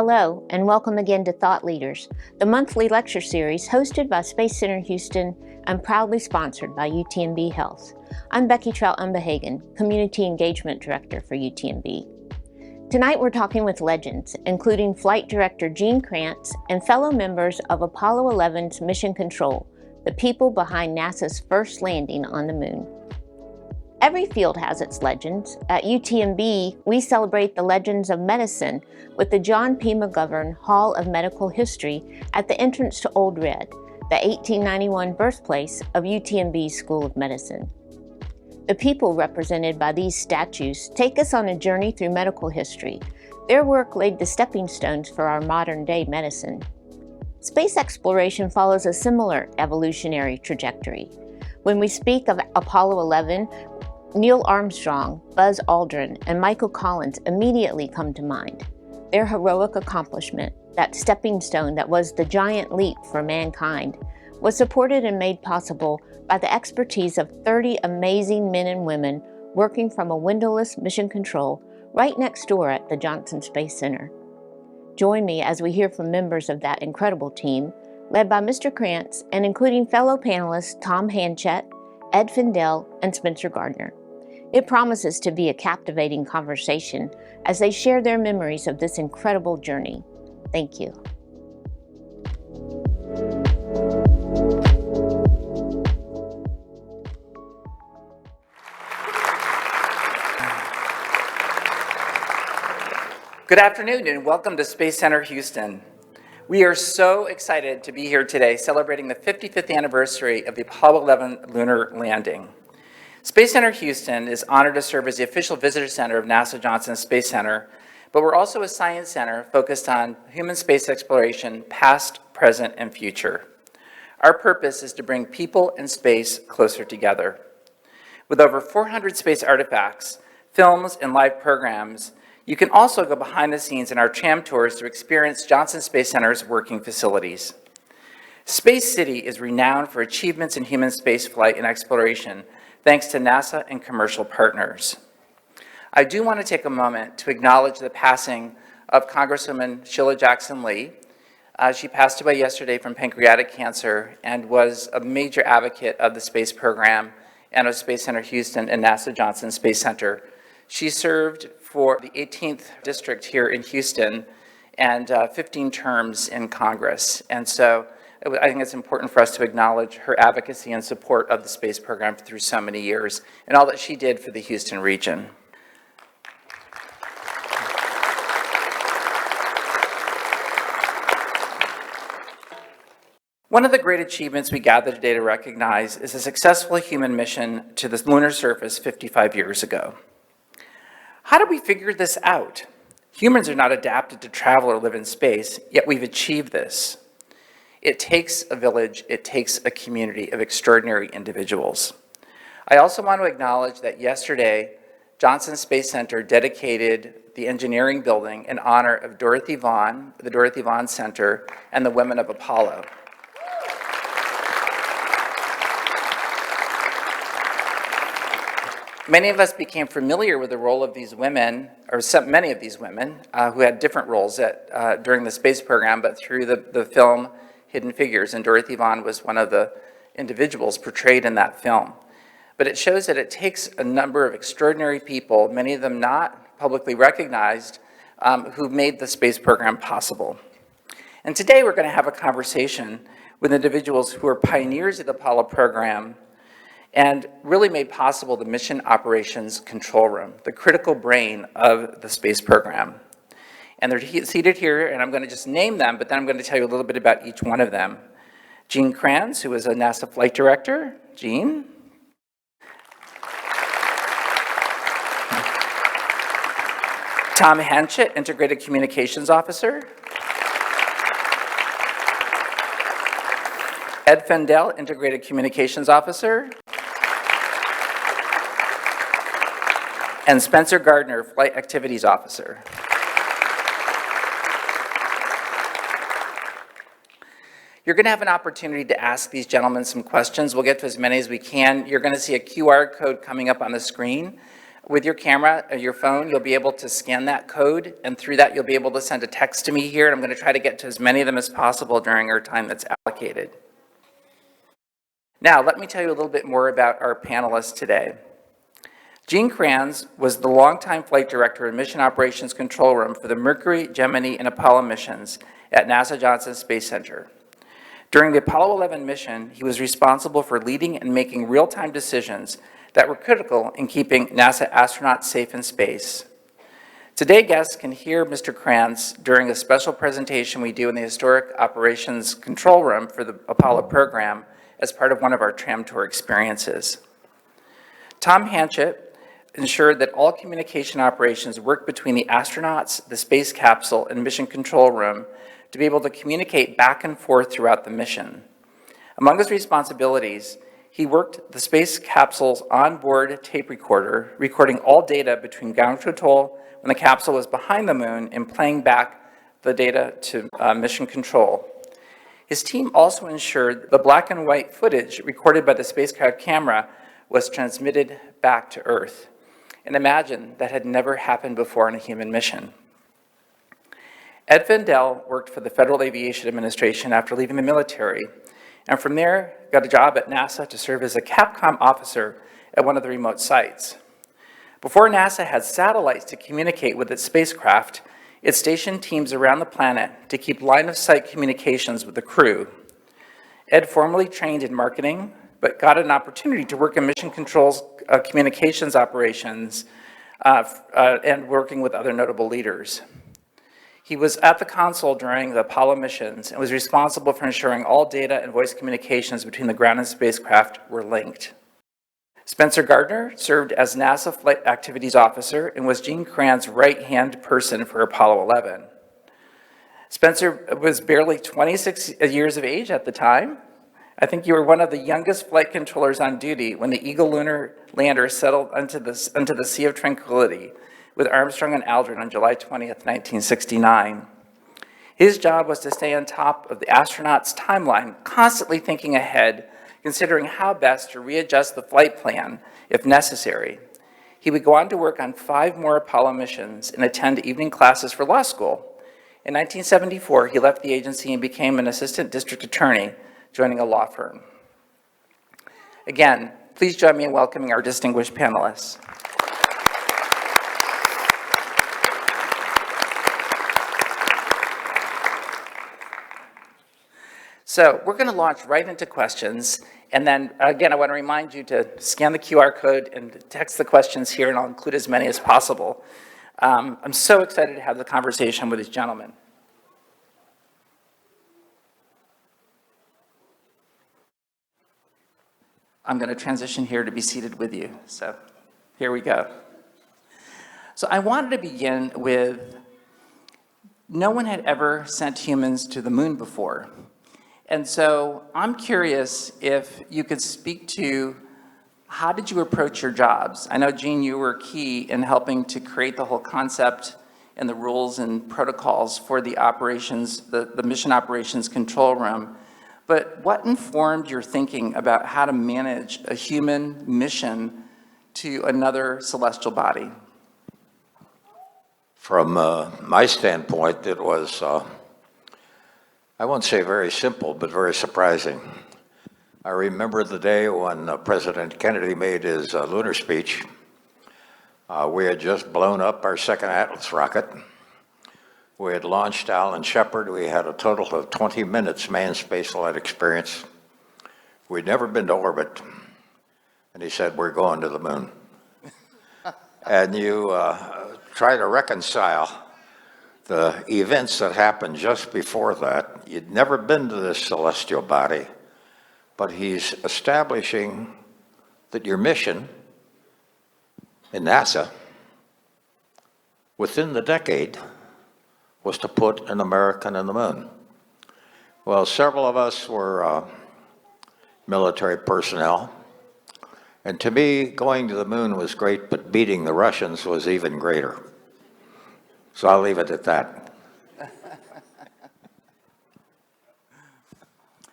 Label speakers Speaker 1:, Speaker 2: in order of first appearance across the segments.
Speaker 1: Hello, and welcome again to Thought Leaders, the monthly lecture series hosted by Space Center Houston and proudly sponsored by UTMB Health. I'm Becky Trout-Umbehagen, Community Engagement Director for UTMB. Tonight we're talking with legends, including Flight Director Gene Kranz and fellow members of Apollo 11's Mission Control, the people behind NASA's first landing on the moon. Every field has its legends. At UTMB, we celebrate the legends of medicine with the John P. McGovern Hall of Medical History at the entrance to Old Red, the 1891 birthplace of UTMB's School of Medicine. The people represented by these statues take us on a journey through medical history. Their work laid the stepping stones for our modern-day medicine. Space exploration follows a similar evolutionary trajectory. When we speak of Apollo 11, Neil Armstrong, Buzz Aldrin, and Michael Collins immediately come to mind. Their heroic accomplishment, that stepping stone that was the giant leap for mankind, was supported and made possible by the expertise of 30 amazing men and women working from a windowless mission control right next door at the Johnson Space Center. Join me as we hear from members of that incredible team, led by Mr. Kranz and including fellow panelists Tom Hanchett, Ed Fendell, and Spencer Gardner. It promises to be a captivating conversation as they share their memories of this incredible journey. Thank you.
Speaker 2: Good afternoon and welcome to Space Center Houston. We are so excited to be here today celebrating the 55th anniversary of the Apollo 11 lunar landing. Space Center Houston is honored to serve as the official visitor center of NASA Johnson Space Center, but we're also a science center focused on human space exploration, past, present, and future. Our purpose is to bring people and space closer together. With over 400 space artifacts, films, and live programs, you can also go behind the scenes in our tram tours to experience Johnson Space Center's working facilities. Space City is renowned for achievements in human spaceflight and exploration, thanks to NASA and commercial partners. I do want to take a moment to acknowledge the passing of Congresswoman Sheila Jackson Lee. She passed away yesterday from pancreatic cancer and was a major advocate of the space program and of Space Center Houston and NASA Johnson Space Center. She served for the 18th district here in Houston and 15 terms in Congress. And so I think it's important for us to acknowledge her advocacy and support of the space program through so many years and all that she did for the Houston region. One of the great achievements we gather today to recognize is a successful human mission to the lunar surface 55 years ago. How did we figure this out? Humans are not adapted to travel or live in space, yet we've achieved this. It takes a village, it takes a community of extraordinary individuals. I also want to acknowledge that yesterday, Johnson Space Center dedicated the engineering building in honor of Dorothy Vaughan, the Dorothy Vaughan Center, and the women of Apollo. Many of us became familiar with the role of these women, or many of these women, who had different roles during the space program, but through the film Hidden Figures, and Dorothy Vaughan was one of the individuals portrayed in that film. But it shows that it takes a number of extraordinary people, many of them not publicly recognized, who made the space program possible. And today we're going to have a conversation with individuals who are pioneers of the Apollo program and really made possible the Mission Operations Control Room, the critical brain of the space program. And they're seated here, and I'm going to just name them, but then I'm going to tell you a little bit about each one of them. Gene Kranz, who is a NASA flight director. Gene. Tom Hanchett, Integrated Communications Officer. Ed Fendell, Integrated Communications Officer. And Spencer Gardner, Flight Activities Officer. You're going to have an opportunity to ask these gentlemen some questions. We'll get to as many as we can. You're going to see a QR code coming up on the screen. With your camera or your phone, you'll be able to scan that code, and through that, you'll be able to send a text to me here, and I'm going to try to get to as many of them as possible during our time that's allocated. Now, let me tell you a little bit more about our panelists today. Gene Kranz was the longtime flight director and Mission Operations Control Room for the Mercury, Gemini, and Apollo missions at NASA Johnson Space Center. During the Apollo 11 mission, he was responsible for leading and making real-time decisions that were critical in keeping NASA astronauts safe in space. Today, guests can hear Mr. Kranz during a special presentation we do in the Historic Operations Control Room for the Apollo program as part of one of our tram tour experiences. Tom Hanchett ensured that all communication operations worked between the astronauts, the space capsule, and mission control room to be able to communicate back and forth throughout the mission. Among his responsibilities, he worked the space capsule's onboard tape recorder, recording all data between ground control when the capsule was behind the moon and playing back the data to mission control. His team also ensured the black and white footage recorded by the spacecraft camera was transmitted back to Earth. And imagine, that had never happened before on a human mission. Ed Fendell worked for the Federal Aviation Administration after leaving the military, and from there got a job at NASA to serve as a Capcom officer at one of the remote sites. Before NASA had satellites to communicate with its spacecraft, it stationed teams around the planet to keep line-of-sight communications with the crew. Ed formally trained in marketing, but got an opportunity to work in mission controls, communications operations, and working with other notable leaders. He was at the console during the Apollo missions and was responsible for ensuring all data and voice communications between the ground and spacecraft were linked. Spencer Gardner served as NASA Flight Activities Officer and was Gene Kranz's right-hand person for Apollo 11. Spencer was barely 26 years of age at the time. I think you were one of the youngest flight controllers on duty when the Eagle lunar lander settled into the Sea of Tranquility with Armstrong and Aldrin on July 20th, 1969. His job was to stay on top of the astronauts' timeline, constantly thinking ahead, considering how best to readjust the flight plan if necessary. He would go on to work on 5 more Apollo missions and attend evening classes for law school. In 1974, he left the agency and became an assistant district attorney, joining a law firm. Again, please join me in welcoming our distinguished panelists. So we're going to launch right into questions. And then, again, I want to remind you to scan the QR code and text the questions here, and I'll include as many as possible. I'm so excited to have the conversation with these gentlemen. I'm going to transition here to be seated with you. So here we go. So I wanted to begin with, no one had ever sent humans to the moon before. And so I'm curious if you could speak to, how did you approach your jobs? I know, Gene, you were key in helping to create the whole concept and the rules and protocols for the operations, the mission operations control room. But what informed your thinking about how to manage a human mission to another celestial body?
Speaker 3: From my standpoint, it was, I won't say very simple, but very surprising. I remember the day when President Kennedy made his lunar speech. We had just blown up our second Atlas rocket. We had launched Alan Shepard. We had a total of 20 minutes manned spaceflight experience. We'd never been to orbit. And he said, "We're going to the moon." And you try to reconcile the events that happened just before that. You'd never been to this celestial body, but he's establishing that your mission in NASA within the decade was to put an American on the moon. Well, several of us were military personnel, and to me, going to the moon was great, but beating the Russians was even greater. So I'll leave it at that.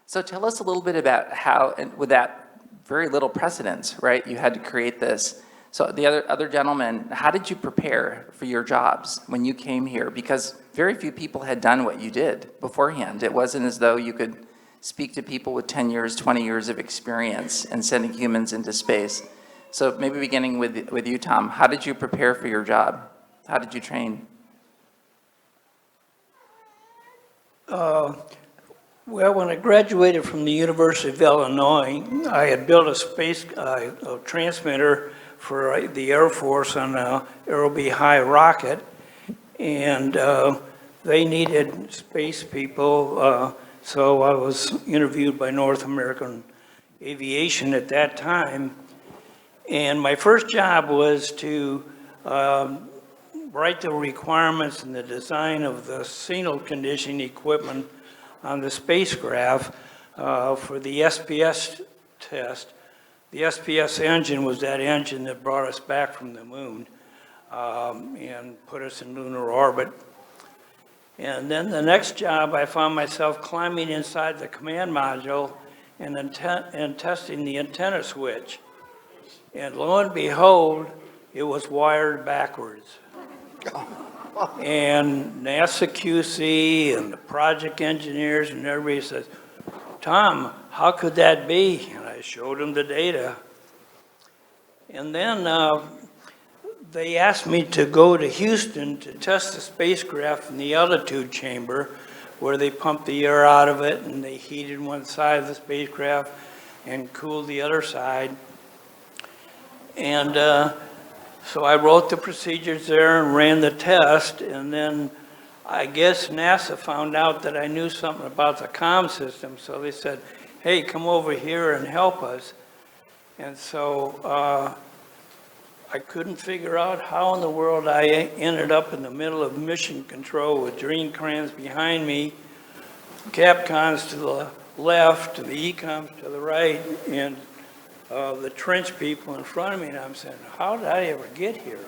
Speaker 2: So tell us a little bit about how, and with that very little precedence, right, you had to create this So the other gentleman, how did you prepare for your jobs when you came here? Because very few people had done what you did beforehand. It wasn't as though you could speak to people with 10 years, 20 years of experience in sending humans into space. So maybe beginning with you, Tom, how did you prepare for your job? How did you train?
Speaker 4: Well, when I graduated from the University of Illinois, I had built a space a transmitter for the Air Force on a Aerobee High rocket, and they needed space people, so I was interviewed by North American Aviation at that time, and my first job was to write the requirements and the design of the signal conditioning equipment on the spacecraft for the SPS test. The SPS engine was that engine that brought us back from the moon and put us in lunar orbit. And then the next job, I found myself climbing inside the command module and testing the antenna switch. And lo and behold, it was wired backwards. And NASA QC and the project engineers and everybody says, Tom, how could that be? And I showed them the data. And then they asked me to go to Houston to test the spacecraft in the altitude chamber where they pumped the air out of it and they heated one side of the spacecraft and cooled the other side. And so I wrote the procedures there and ran the test, and then I guess NASA found out that I knew something about the comm system, so they said, hey, come over here and help us. And so I couldn't figure out how in the world I ended up in the middle of mission control with Kranz behind me, Capcons to the left, and the Ecoms to the right, and the trench people in front of me, and I'm saying, how did I ever get here?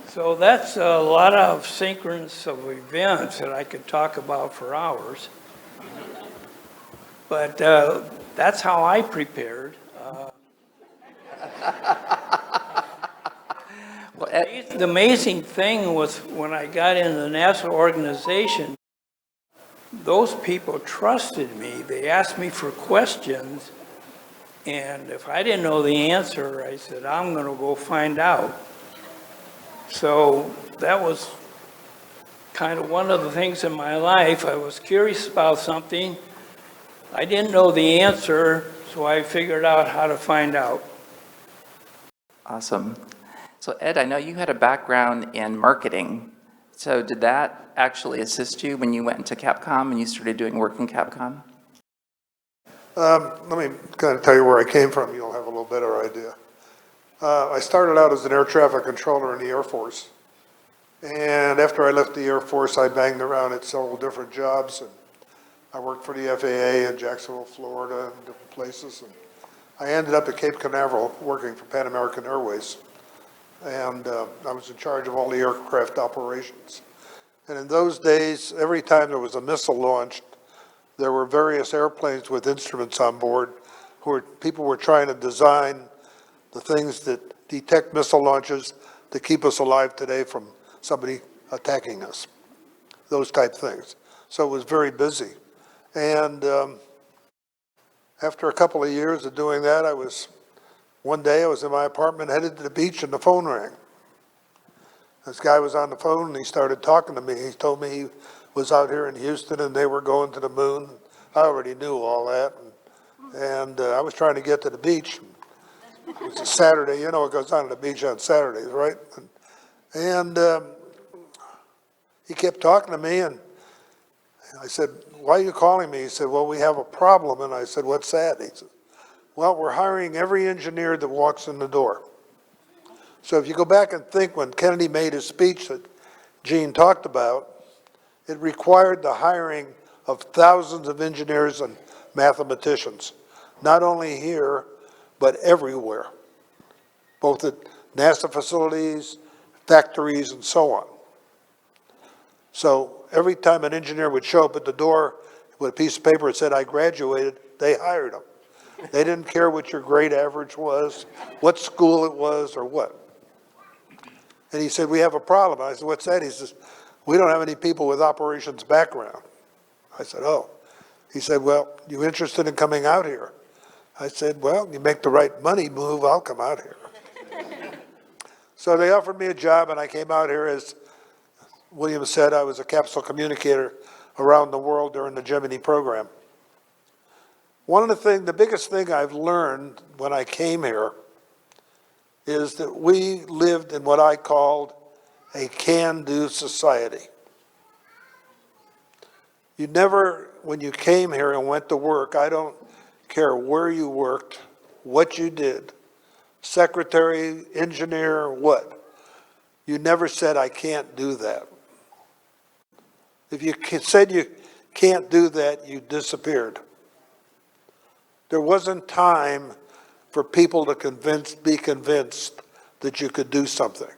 Speaker 4: So that's a lot of synchronous of events that I could talk about for hours. But that's how I prepared. The amazing thing was when I got into the NASA organization, those people trusted me. They asked me for questions. And if I didn't know the answer, I said, I'm going to go find out. So that was kind of one of the things in my life. I was curious about something. I didn't know the answer, so I figured out how to find out.
Speaker 2: Awesome. So Ed, I know you had a background in marketing. So did that actually assist you when you went into Capcom and you started doing work in Capcom?
Speaker 5: Let me kind of tell you where I came from. You'll have a little better idea. I started out as an air traffic controller in the Air Force. And after I left the Air Force, I banged around at several different jobs. And I worked for the FAA in Jacksonville, Florida, and different places. And I ended up at Cape Canaveral working for Pan American Airways. And I was in charge of all the aircraft operations. And in those days, every time there was a missile launched, there were various airplanes with instruments on board people were trying to design the things that detect missile launches to keep us alive today from somebody attacking us, those type things. So it was very busy. And after a couple of years of doing that, one day I was in my apartment headed to the beach and the phone rang. This guy was on the phone and he started talking to me. He told me he was out here in Houston and they were going to the moon. I already knew all that. And I was trying to get to the beach. It was a Saturday, you know what goes on at the beach on Saturdays, right? And he kept talking to me and I said, why are you calling me? He said, well, we have a problem. And I said, what's that? He said, well, we're hiring every engineer that walks in the door. So if you go back and think when Kennedy made his speech that Gene talked about, it required the hiring of thousands of engineers and mathematicians, not only here, but everywhere, both at NASA facilities, factories, and so on. So every time an engineer would show up at the door with a piece of paper that said, I graduated, they hired him. They didn't care what your grade average was, what school it was, or what. And he said, we have a problem. I said, what's that? He says, we don't have any people with operations background. I said, oh. He said, well, you interested in coming out here? I said, well, you make the right money move, I'll come out here. So they offered me a job, and I came out here. As William said, I was a capsule communicator around the world during the Gemini program. One of the biggest thing I've learned when I came here is that we lived in what I called a can-do society. You never, when you came here and went to work, I don't care where you worked, what you did, secretary, engineer, what. You never said, I can't do that. If you said you can't do that, you disappeared. There wasn't time for people to be convinced that you could do something.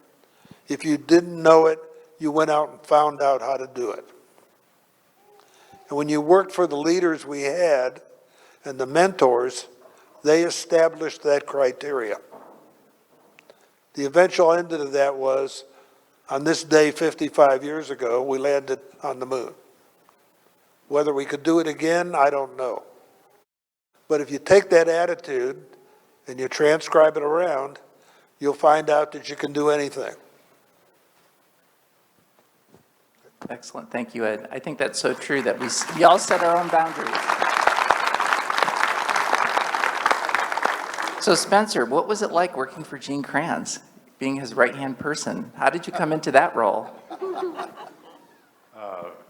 Speaker 5: If you didn't know it, you went out and found out how to do it. And when you worked for the leaders we had and the mentors, they established that criteria. The eventual end of that was, on this day 55 years ago, we landed on the moon. Whether we could do it again, I don't know. But if you take that attitude and you transcribe it around, you'll find out that you can do anything.
Speaker 2: Excellent. Thank you, Ed. I think that's so true that we all set our own boundaries. So Spencer, what was it like working for Gene Kranz, being his right-hand person? How did you come into that role?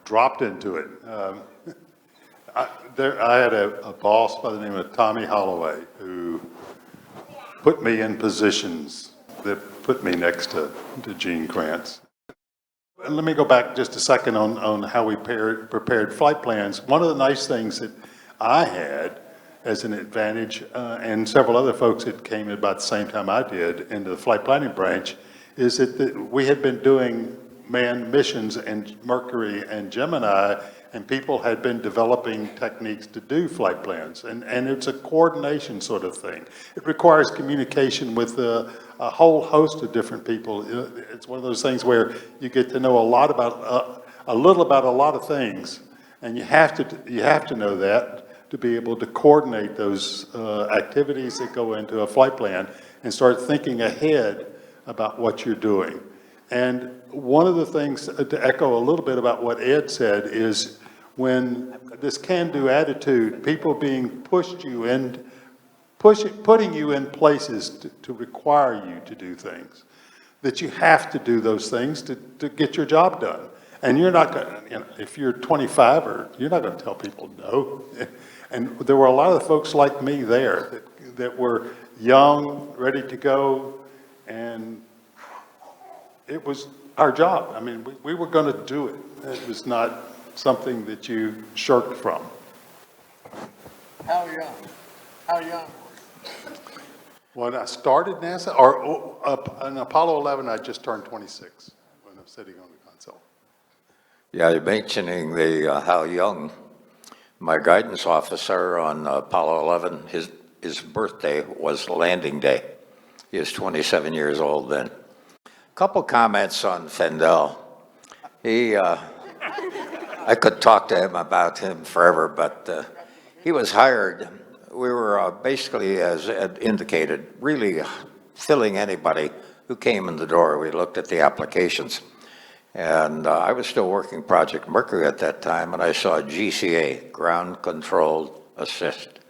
Speaker 6: Dropped into it. I had a boss by the name of Tommy Holloway who put me in positions that put me next to Gene Kranz. And let me go back just a second on how we prepared flight plans. One of the nice things that I had as an advantage, and several other folks that came at about the same time I did into the flight planning branch, is that we had been doing manned missions in Mercury and Gemini, and people had been developing techniques to do flight plans. And it's a coordination sort of thing. It requires communication with a whole host of different people. It's one of those things where you get to know a little about a lot of things, and you have to know that to be able to coordinate those activities that go into a flight plan and start thinking ahead about what you're doing. And one of the things, to echo a little bit about what Ed said, is when this can-do attitude, people being putting you in places to require you to do things, that you have to do those things to get your job done. And you're not going to, if you're 25, you're not going to tell people no. And there were a lot of folks like me there that were young, ready to go, and it was our job. I mean, we were going to do it. It was not something that you shirked from.
Speaker 7: How young?
Speaker 6: When I started NASA, or in Apollo 11, I just turned 26 when I'm sitting on the console.
Speaker 3: Yeah, you're mentioning how young. My guidance officer on Apollo 11, his birthday was landing day. He was 27 years old then. Couple comments on Fendell. I could talk to him about him forever, but he was hired. We were basically, as Ed indicated, really filling anybody who came in the door. We looked at the applications. And I was still working Project Mercury at that time, and I saw GCA, Ground Controlled Assist.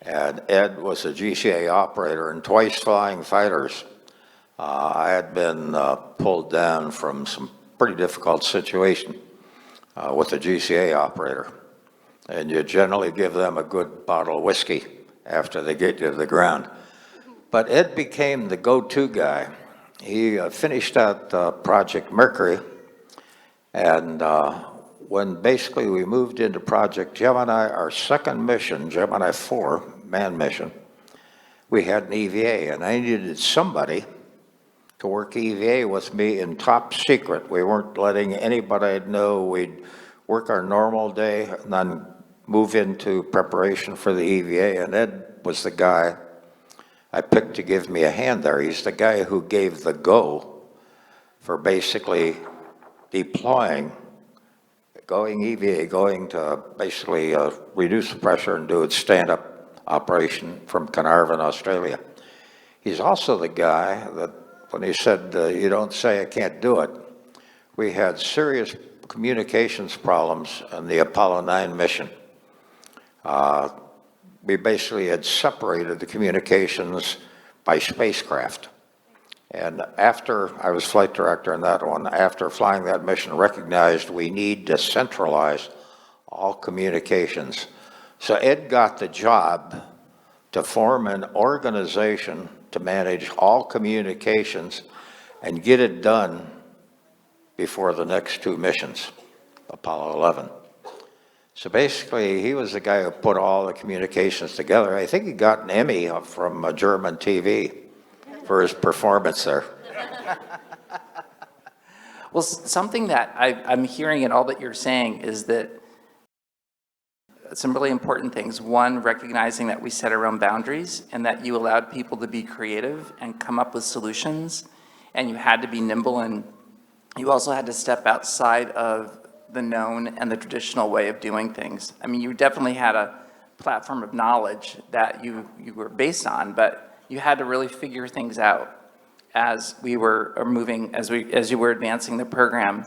Speaker 3: And Ed was a GCA operator and twice flying fighters. I had been pulled down from some pretty difficult situation with a GCA operator. And you generally give them a good bottle of whiskey after they get you to the ground. But Ed became the go-to guy. He finished out Project Mercury, and when basically we moved into Project Gemini, our second mission, Gemini 4, manned mission, we had an EVA, and I needed somebody to work EVA with me in top secret. We weren't letting anybody know. We'd work our normal day and then move into preparation for the EVA, and Ed was the guy I picked to give me a hand there. He's the guy who gave the go for basically deploying, going EVA, going to basically reduce the pressure and do its stand-up operation from Carnarvon, Australia. He's also the guy that when he said, you don't say I can't do it, we had serious communications problems in the Apollo 9 mission. We basically had separated the communications by spacecraft. And after I was flight director on that one, after flying that mission, recognized we need to centralize all communications. So Ed got the job to form an organization to manage all communications and get it done before the next two missions, Apollo 11. So basically, he was the guy who put all the communications together. I think he got an Emmy from German TV for his performance there.
Speaker 2: Well, something that I'm hearing in all that you're saying is that some really important things. One, recognizing that we set our own boundaries and that you allowed people to be creative and come up with solutions, and you had to be nimble, and you also had to step outside of the known and the traditional way of doing things. I mean, you definitely had a platform of knowledge that you were based on, but you had to really figure things out as we were moving, as you were advancing the program.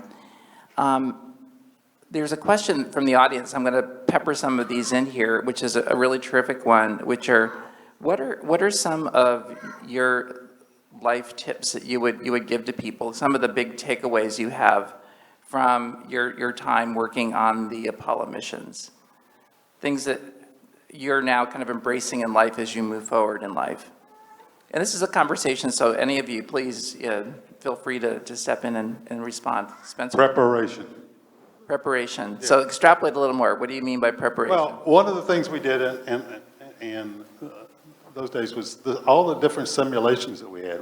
Speaker 2: There's a question from the audience. I'm going to pepper some of these in here, which is a really terrific one, which are, what are some of your life tips that you would give to people? Some of the big takeaways you have from your time working on the Apollo missions, things that you're now kind of embracing in life as you move forward in life. And this is a conversation, so any of you, please feel free to step in and respond. Spencer?
Speaker 6: Preparation.
Speaker 2: Preparation. Yeah. So extrapolate a little more. What do you mean by preparation?
Speaker 6: Well, one of the things we did in those days was all the different simulations that we had.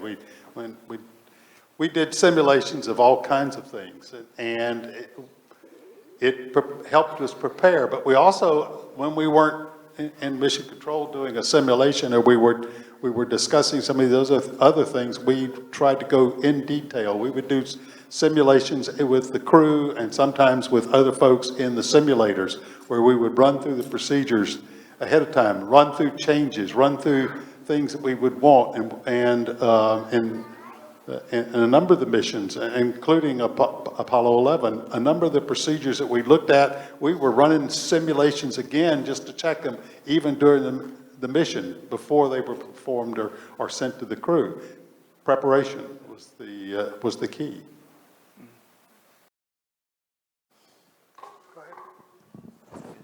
Speaker 6: We did simulations of all kinds of things, and it helped us prepare. But we also, when we weren't in mission control doing a simulation, or we were discussing some of those other things, we tried to go in detail. We would do simulations with the crew and sometimes with other folks in the simulators, where we would run through the procedures ahead of time, run through changes, run through things that we would want, and a number of the missions, including Apollo 11, a number of the procedures that we looked at, we were running simulations again just to check them, even during the mission, before they were performed or sent to the crew. Preparation was the key.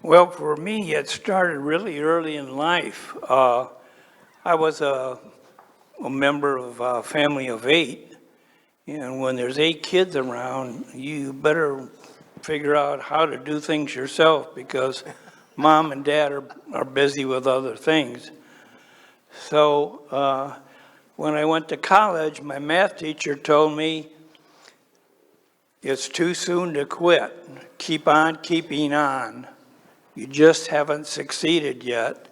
Speaker 4: Well, for me, it started really early in life. I was a member of a family of 8, and when there's 8 kids around, you better figure out how to do things yourself, because mom and dad are busy with other things. So when I went to college, my math teacher told me, it's too soon to quit. Keep on keeping on. You just haven't succeeded yet.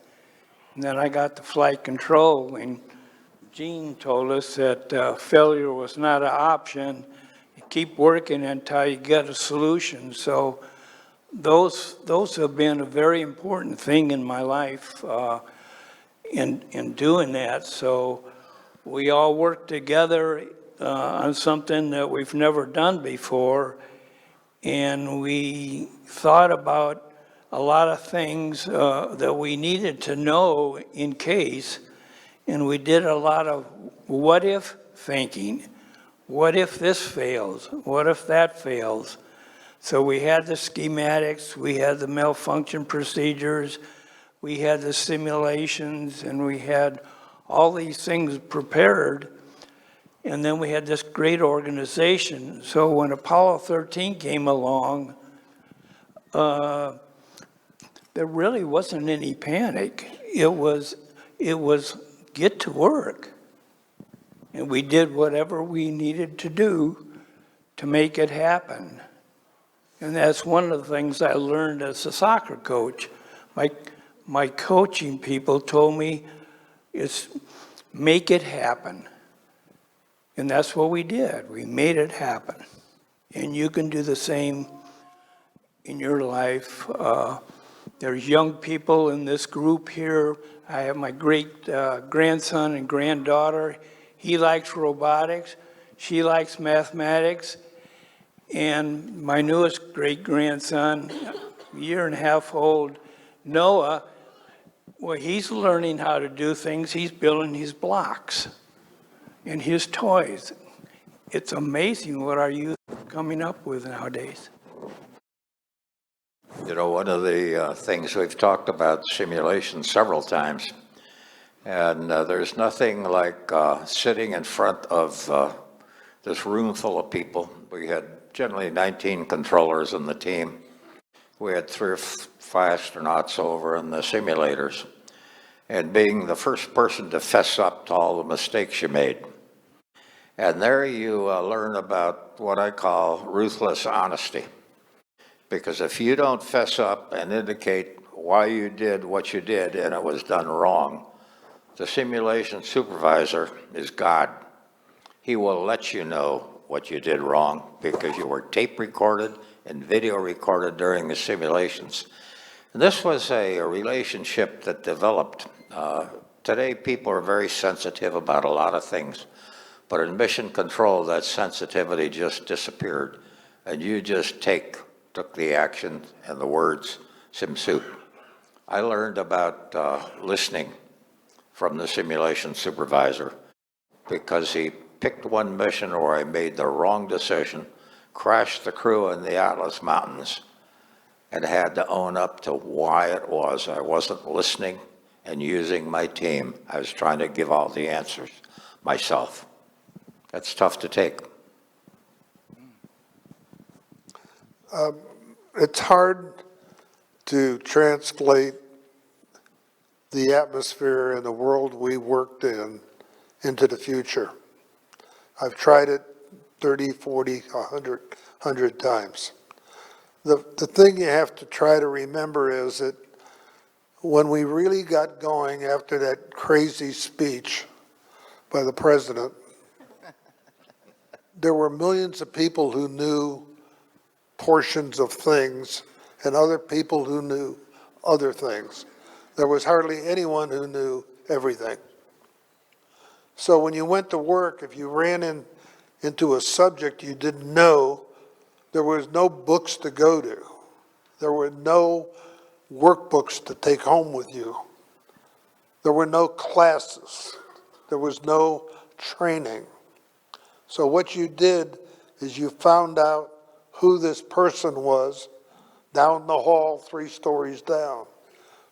Speaker 4: And then I got to flight control, and Gene told us that failure was not an option. You keep working until you get a solution. So those have been a very important thing in my life in doing that. So we all worked together on something that we've never done before, and we thought about a lot of things that we needed to know in case, and we did a lot of what if thinking. What if this fails? What if that fails? So we had the schematics, we had the malfunction procedures, we had the simulations, and we had all these things prepared. And then we had this great organization. So when Apollo 13 came along, there really wasn't any panic. It was get to work. And we did whatever we needed to do to make it happen. And that's one of the things I learned as a soccer coach. my coaching people told me is make it happen. And that's what we did. We made it happen. And you can do the same in your life. There's young people in this group here. I have my great grandson and granddaughter. He likes robotics. She likes mathematics. And my newest great grandson, a year and a half old, Noah, well, he's learning how to do things. He's building his blocks and his toys. It's amazing what our youth are coming up with nowadays.
Speaker 3: You know, one of the things we've talked about simulation several times, and there's nothing like sitting in front of this room full of people. We had generally 19 controllers in the team. We had 3 or 5 astronauts over in the simulators, and being the first person to fess up to all the mistakes you made. And there you learn about what I call ruthless honesty. Because if you don't fess up and indicate why you did what you did and it was done wrong, the simulation supervisor is God. He will let you know what you did wrong because you were tape recorded and video recorded during the simulations. And this was a relationship that developed. Today, people are very sensitive about a lot of things, but in mission control, that sensitivity just disappeared, and you just took the action and the words, sim soup. I learned about listening from the simulation supervisor because he picked one mission where I made the wrong decision, crashed the crew in the Atlas Mountains, and had to own up to why it was. I wasn't listening and using my team. I was trying to give all the answers myself. That's tough to take.
Speaker 5: It's hard to translate the atmosphere and the world we worked in into the future. I've tried it 30, 40, 100 times. The thing you have to try to remember is that when we really got going after that crazy speech by the president, there were millions of people who knew portions of things and other people who knew other things. There was hardly anyone who knew everything. So when you went to work, if you ran into a subject you didn't know, there was no books to go to. There were no workbooks to take home with you. There were no classes. There was no training. So what you did is you found out who this person was down the hall 3 stories down,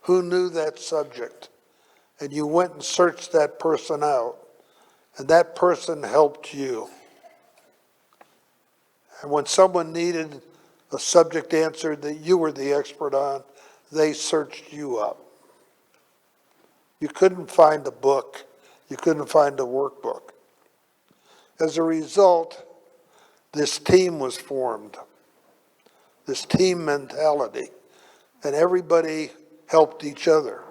Speaker 5: who knew that subject, and you went and searched that person out, and that person helped you. And when someone needed a subject answered that you were the expert on, they searched you up. You couldn't find a book. You couldn't find a workbook. As a result, this team was formed, this team mentality, and everybody helped each other.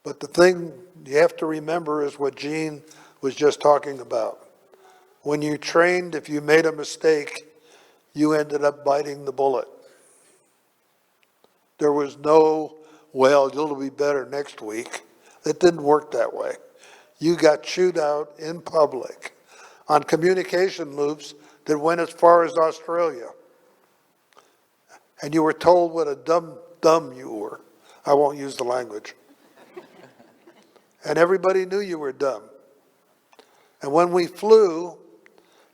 Speaker 5: But the thing you have to remember is what Gene was just talking about. When you trained, if you made a mistake, you ended up biting the bullet. There was no, well, it'll be better next week. It didn't work that way. You got chewed out in public on communication loops that went as far as Australia. And you were told what a dumb you were. I won't use the language. And everybody knew you were dumb. And when we flew,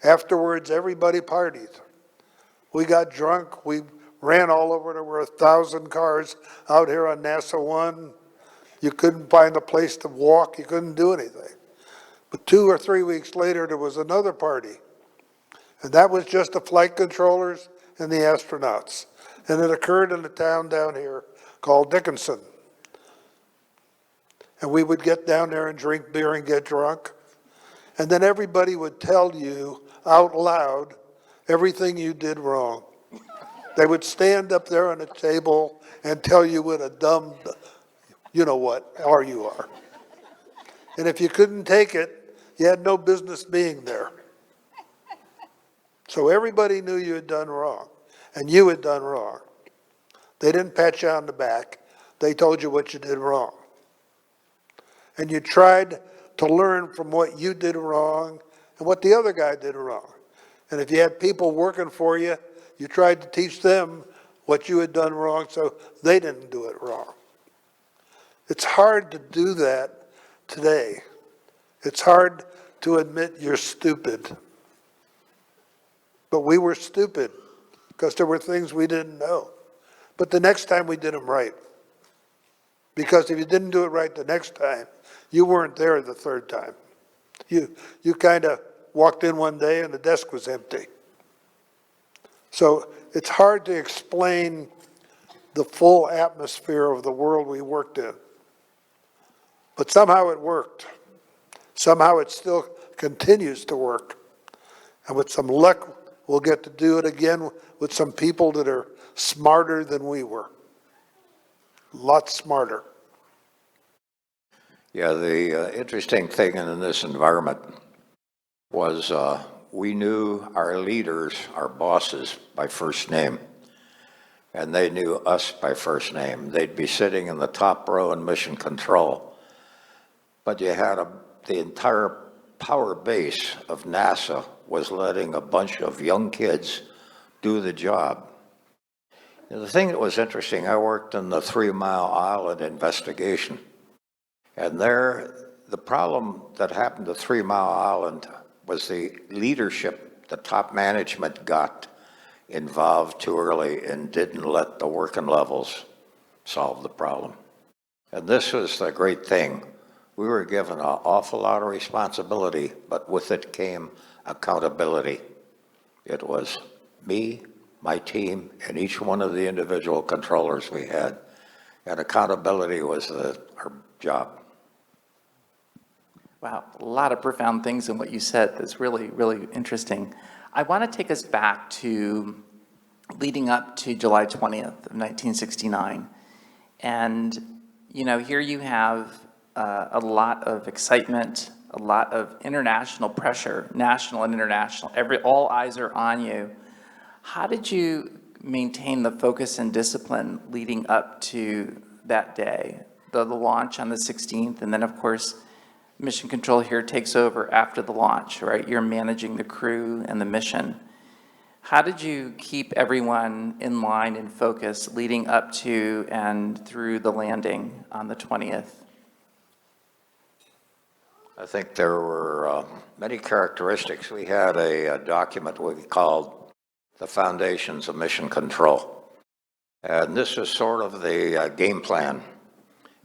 Speaker 5: afterwards everybody partied. We got drunk, we ran all over. There were 1,000 cars out here on NASA 1. You couldn't find a place to walk, you couldn't do anything. But 2 or 3 weeks later, there was another party. And that was just the flight controllers and the astronauts. And it occurred in a town down here called Dickinson. And we would get down there and drink beer and get drunk. And then everybody would tell you out loud everything you did wrong. They would stand up there on a table and tell you what a dumb, you know what, are you are. And if you couldn't take it, you had no business being there. So everybody knew you had done wrong, and you had done wrong. They didn't pat you on the back. They told you what you did wrong. And you tried to learn from what you did wrong and what the other guy did wrong. And if you had people working for you, you tried to teach them what you had done wrong so they didn't do it wrong. It's hard to do that today. It's hard to admit you're stupid. But we were stupid because there were things we didn't know. But the next time we did them right. Because if you didn't do it right the next time, you weren't there the third time. You kind of walked in one day and the desk was empty. So it's hard to explain the full atmosphere of the world we worked in. But somehow it worked. Somehow it still continues to work. And with some luck, we'll get to do it again with some people that are smarter than we were. Lots smarter.
Speaker 3: Yeah, the interesting thing in this environment was we knew our leaders, our bosses, by first name, and they knew us by first name. They'd be sitting in the top row in mission control, but you had the entire power base of NASA was letting a bunch of young kids do the job. And the thing that was interesting, I worked in the 3 Mile Island investigation. And there, the problem that happened to 3 Mile Island was the leadership, the top management got involved too early and didn't let the working levels solve the problem. And this was the great thing. We were given an awful lot of responsibility, but with it came accountability. It was me, my team, and each one of the individual controllers we had. And accountability was our job.
Speaker 2: Wow, a lot of profound things in what you said that's really, really interesting. I want to take us back to leading up to July 20th of 1969. And, you know, here you have a lot of excitement, a lot of international pressure, national and international. All eyes are on you. How did you maintain the focus and discipline leading up to that day, the launch on the 16th, and then, of course, Mission Control here takes over after the launch, right? You're managing the crew and the mission. How did you keep everyone in line and focus leading up to and through the landing on the 20th?
Speaker 3: I think there were many characteristics. We had a document we called the Foundations of Mission Control. And this is sort of the game plan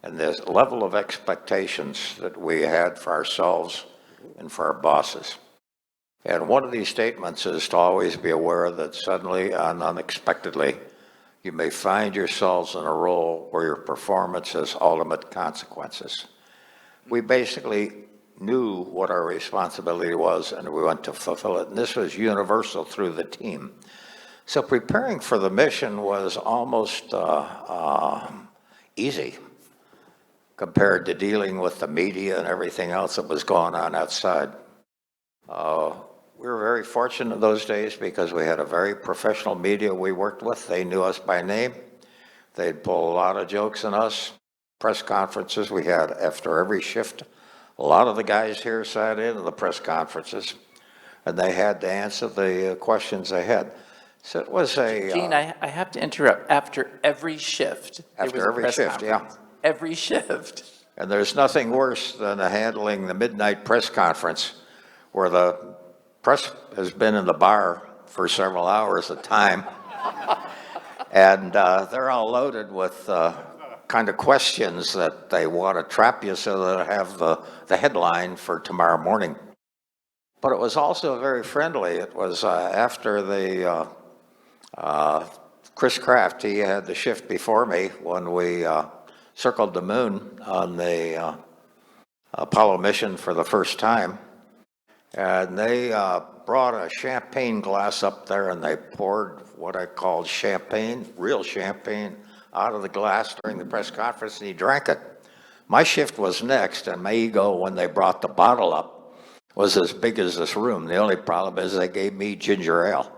Speaker 3: and the level of expectations that we had for ourselves and for our bosses. And one of these statements is to always be aware that suddenly and unexpectedly, you may find yourselves in a role where your performance has ultimate consequences. We basically knew what our responsibility was and we went to fulfill it. And this was universal through the team. So preparing for the mission was almost easy compared to dealing with the media and everything else that was going on outside. We were very fortunate in those days because we had a very professional media we worked with. They knew us by name. They'd pull a lot of jokes on us. Press conferences we had after every shift. A lot of the guys here sat in the press conferences, and they had to answer the questions they had. So it was a...
Speaker 2: Gene, I have to interrupt. After every shift,
Speaker 3: after every shift, yeah.
Speaker 2: Every shift.
Speaker 3: And there's nothing worse than handling the midnight press conference where the press has been in the bar for several hours at a time. And they're all loaded with kind of questions that they want to trap you so that they have the headline for tomorrow morning. But it was also very friendly. It was after the Chris Kraft, he had the shift before me when we circled the moon on the Apollo mission for the first time. And they brought a champagne glass up there and they poured what I called champagne, real champagne, out of the glass during the press conference, and he drank it. My shift was next, and my ego, when they brought the bottle up, was as big as this room. The only problem is they gave me ginger ale.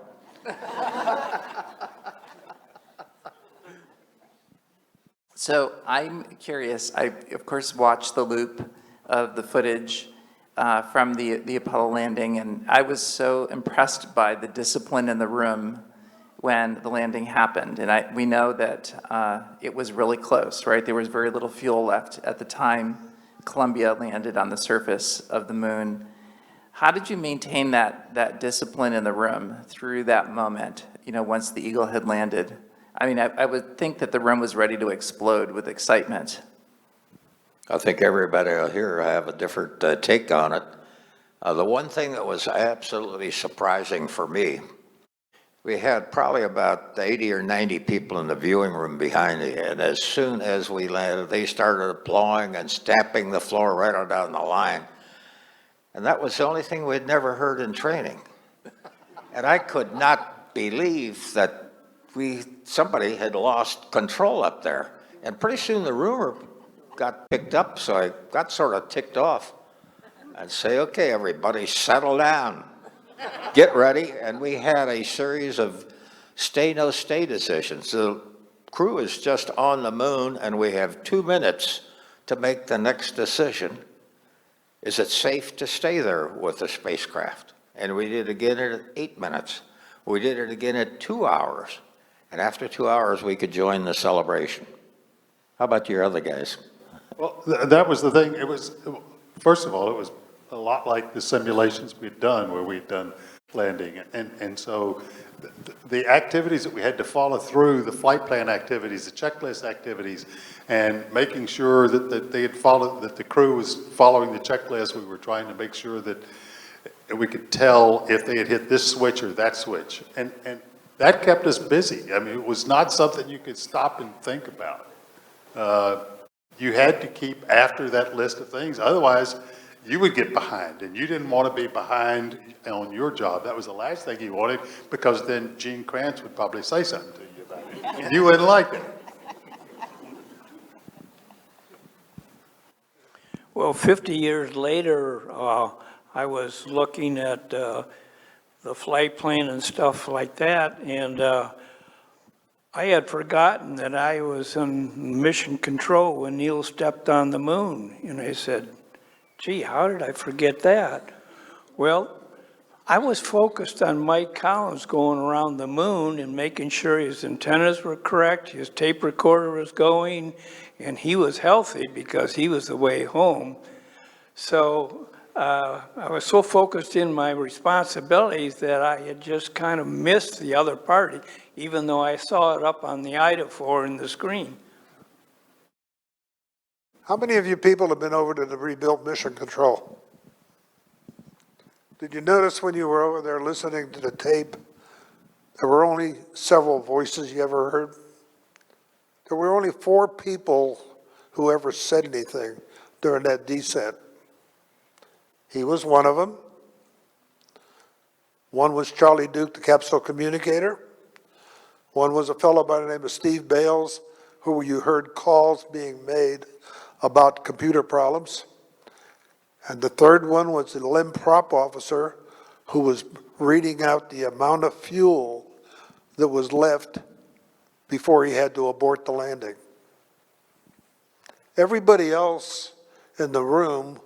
Speaker 2: So I'm curious, I of course watched the loop of the footage from the Apollo landing, and I was so impressed by the discipline in the room when the landing happened. And we know that it was really close, right? There was very little fuel left at the time Columbia landed on the surface of the moon. How did you maintain that discipline in the room through that moment, once the Eagle had landed? I mean, I would think that the room was ready to explode with excitement.
Speaker 3: I think everybody here have a different take on it. The one thing that was absolutely surprising for me, we had probably about 80 or 90 people in the viewing room behind me, and as soon as we landed, they started applauding and stamping the floor right on down the line. And that was the only thing we'd never heard in training. And I could not believe that somebody had lost control up there. And pretty soon the rumor got picked up, so I got sort of ticked off. I'd say, okay, everybody, settle down. Get ready, and we had a series of stay, no stay decisions. The crew is just on the moon, and we have 2 minutes to make the next decision. Is it safe to stay there with the spacecraft? And we did it again at 8 minutes. We did it again at 2 hours. And after 2 hours, we could join the celebration. How about your other guys?
Speaker 6: Well, that was the thing. First of all, it was a lot like the simulations we'd done where we'd done landing. And so the activities that we had to follow through, the flight plan activities, the checklist activities, and making sure that they had followed, that the crew was following the checklist. We were trying to make sure that we could tell if they had hit this switch or that switch. And that kept us busy. I mean, it was not something you could stop and think about. You had to keep after that list of things. Otherwise, you would get behind, and you didn't want to be behind on your job. That was the last thing you wanted, because then Gene Kranz would probably say something to you about it, and you wouldn't like that.
Speaker 4: Well, 50 years later, I was looking at the flight plan and stuff like that, and I had forgotten that I was in mission control when Neil stepped on the moon. And I said, gee, how did I forget that? Well, I was focused on Mike Collins going around the moon and making sure his antennas were correct, his tape recorder was going, and he was healthy because he was the way home. So I was so focused in my responsibilities that I had just kind of missed the other party, even though I saw it up on the IDA-4 in the screen.
Speaker 5: How many of you people have been over to the rebuilt Mission Control? Did you notice when you were over there listening to the tape, there were only several voices you ever heard? There were only 4 people who ever said anything during that descent. He was one of them. One was Charlie Duke, the capsule communicator. One was a fellow by the name of Steve Bales, who you heard calls being made about computer problems. And the third one was the limb prop officer, who was reading out the amount of fuel that was left before he had to abort the landing. Everybody else in the room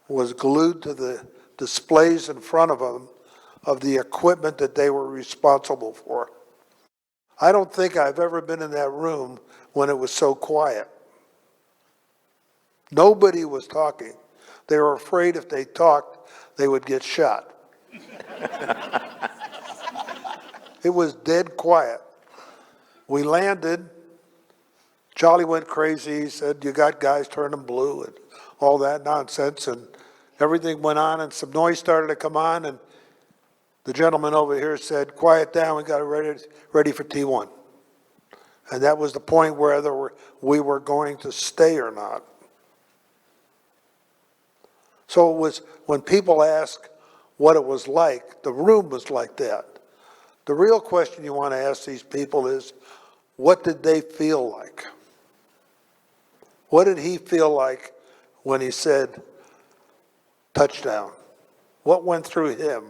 Speaker 5: was glued to the displays in front of them of the equipment that they were responsible for. I don't think I've ever been in that room when it was so quiet. Nobody was talking. They were afraid if they talked, they would get shot. It was dead quiet. We landed. Charlie went crazy. He said, you got guys turning blue and all that nonsense. And everything went on, and some noise started to come on. And the gentleman over here said, quiet down, we got it ready for T1. And that was the point whether we were going to stay or not. So it was, when people ask, what it was like. The room was like that. The real question you want to ask these people is, what did they feel like? What did he feel like when he said, touchdown? What went through him?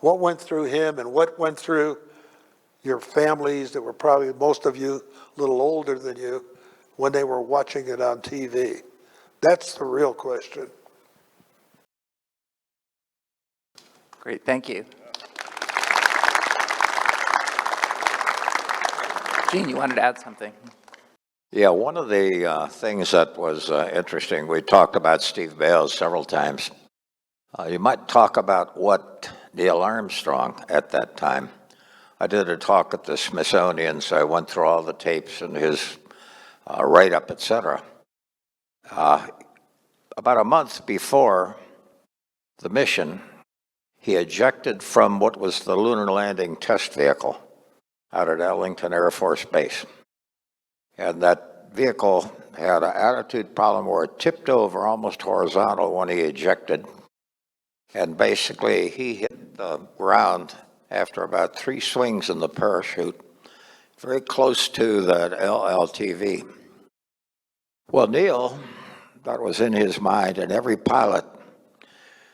Speaker 5: What went through him and what went through your families that were probably, most of you, a little older than you, when they were watching it on TV? That's the real question.
Speaker 2: Great, thank you. Gene, you wanted to add something?
Speaker 3: Yeah, one of the things that was interesting, we talked about Steve Bales several times. You might talk about what Neil Armstrong at that time. I did a talk at the Smithsonian, so I went through all the tapes and his write-up, etc. About a month before the mission, he ejected from what was the lunar landing test vehicle out at Ellington Air Force Base. And that vehicle had an attitude problem where it tipped over almost horizontal when he ejected. And basically, he hit the ground after about 3 swings in the parachute, very close to that LLTV. Well, Neil, that was in his mind, and every pilot,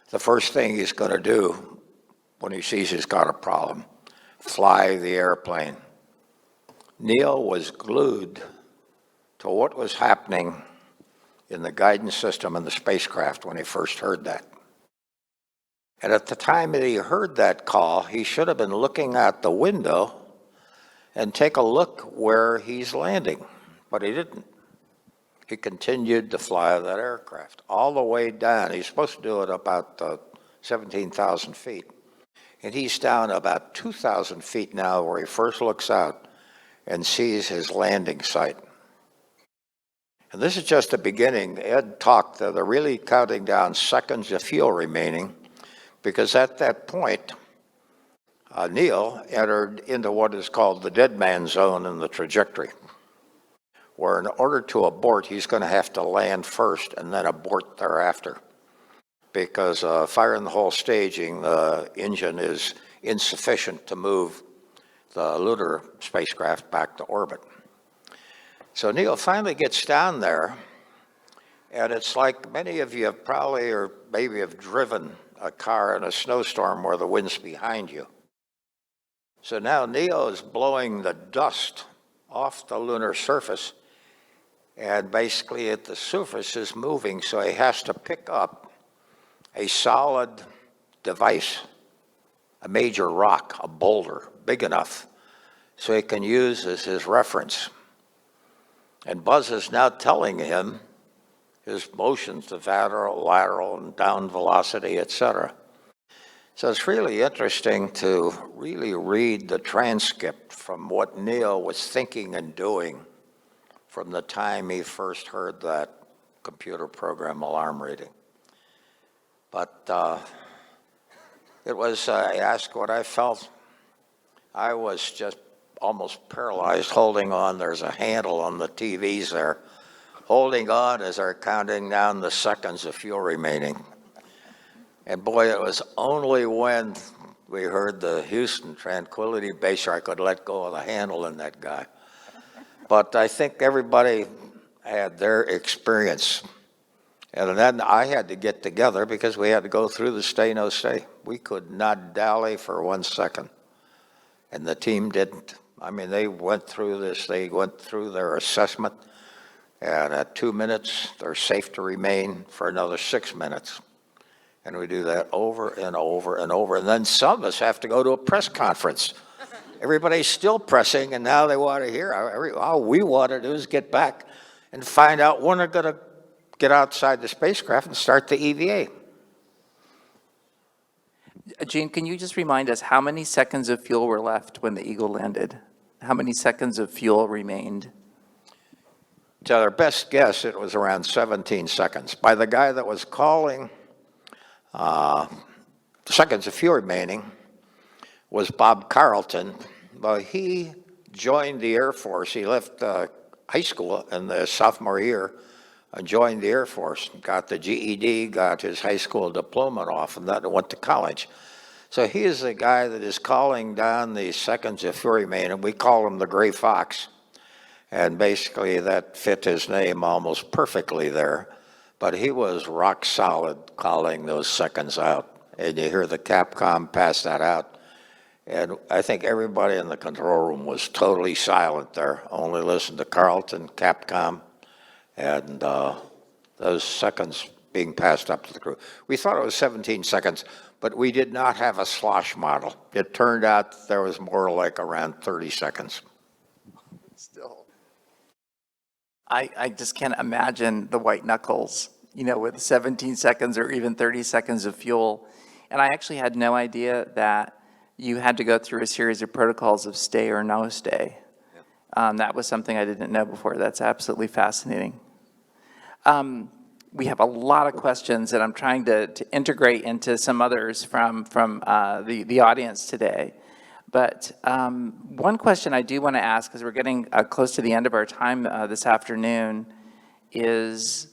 Speaker 3: the first thing he's going to do when he sees he's got a problem, fly the airplane. Neil was glued to what was happening in the guidance system and the spacecraft when he first heard that. And at the time that he heard that call, he should have been looking out the window and take a look where he's landing, but he didn't. He continued to fly that aircraft all the way down. He's supposed to do it about 17,000 feet. And he's down about 2,000 feet now where he first looks out and sees his landing site. And this is just the beginning. Ed talked, they're really counting down seconds of fuel remaining, because at that point, Neil entered into what is called the dead man zone in the trajectory, where in order to abort, he's going to have to land first and then abort thereafter, because fire in the hole staging, the engine is insufficient to move the lunar spacecraft back to orbit. So Neil finally gets down there, and it's like many of you have probably or maybe have driven a car in a snowstorm where the wind's behind you. So now Neil is blowing the dust off the lunar surface, and basically at the surface is moving, so he has to pick up a solid device, a major rock, a boulder, big enough, so he can use as his reference. And Buzz is now telling him his motions of lateral and down velocity, etc. So it's really interesting to really read the transcript from what Neil was thinking and doing from the time he first heard that computer program alarm reading. But it was, I asked what I felt. I was just almost paralyzed holding on. There's a handle on the TVs there, holding on as they're counting down the seconds of fuel remaining. And boy, it was only when we heard the Houston Tranquility Base I could let go of the handle in that guy. But I think everybody had their experience. And then I had to get together because we had to go through the stay, no stay. We could not dally for 1 second. And the team didn't. I mean, they went through this, they went through their assessment, and at 2 minutes, they're safe to remain for another 6 minutes. And we do that over and over and over. And then some of us have to go to a press conference. Everybody's still pressing, and now they want to hear. All we want to do is get back and find out when they're going to get outside the spacecraft and start the EVA.
Speaker 2: Gene, can you just remind us how many seconds of fuel were left when the Eagle landed? How many seconds of fuel remained?
Speaker 3: To their best guess, it was around 17 seconds. By the guy that was calling, seconds of fuel remaining was Bob Carlton. Well, he joined the Air Force. He left high school in the sophomore year joined the Air Force, got the GED, got his high school diploma off, and then went to college. So he is the guy that is calling down the seconds of Fury Main, and we call him the Gray Fox. And basically that fit his name almost perfectly there. But he was rock solid calling those seconds out. And you hear the Capcom pass that out. And I think everybody in the control room was totally silent there, only listened to Carlton, Capcom, and those seconds being passed up to the crew. We thought it was 17 seconds, but we did not have a slosh model. It turned out there was more like around 30 seconds.
Speaker 2: Still. I just can't imagine the white knuckles, with 17 seconds or even 30 seconds of fuel. And I actually had no idea that you had to go through a series of protocols of stay or no stay. That was something I didn't know before. That's absolutely fascinating. We have a lot of questions that I'm trying to integrate into some others from the audience today. But one question I do want to ask, because we're getting close to the end of our time this afternoon, is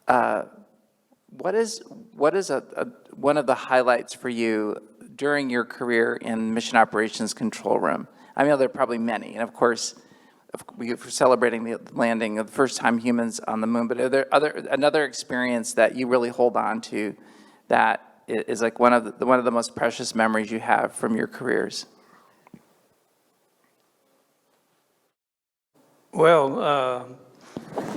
Speaker 2: what is one of the highlights for you during your career in Mission Operations Control Room? I know there are probably many, and of course, we're celebrating the landing of the first time humans on the moon. But are there another experience that you really hold on to that is like one of the most precious memories you have from your careers?
Speaker 4: Well,